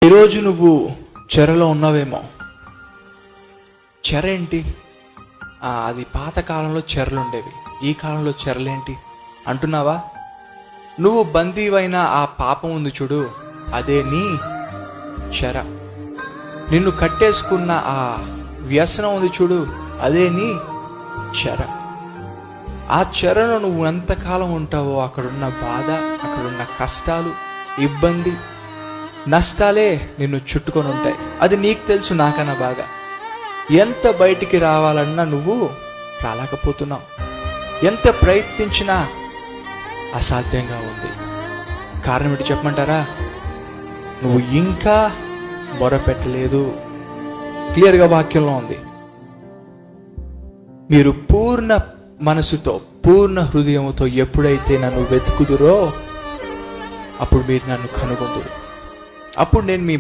ఈరోజు నువ్వు చెరలో ఉన్నావేమో. చెర ఏంటి? అది పాతకాలంలో చెరలు ఉండేవి, ఈ కాలంలో చెరలేంటి అంటున్నావా? నువ్వు బందీవైన ఆ పాపం ఉంది చూడు, అదే నీ చెర. నిన్ను కట్టేసుకున్న ఆ వ్యసనం ఉంది చూడు, అదే నీ చెర. ఆ చెరలో నువ్వు ఎంతకాలం ఉంటావో అక్కడున్న బాధ, అక్కడున్న కష్టాలు, ఇబ్బంది, నష్టాలే నిన్ను చుట్టుకొని ఉంటాయి. అది నీకు తెలుసు నాకన్నా బాగా. ఎంత బయటికి రావాలన్నా నువ్వు రాలేకపోతున్నావు. ఎంత ప్రయత్నించినా అసాధ్యంగా ఉంది. కారణం ఏంటి చెప్పమంటారా? నువ్వు ఇంకా మొరపెట్టలేదు. క్లియర్గా వాక్యంలో ఉంది. మీరు పూర్ణ మనసుతో, పూర్ణ హృదయంతో ఎప్పుడైతే నన్ను వెతుకుదురో అప్పుడు మీరు నన్ను కనుగొందురు. అప్పుడు నేను మీ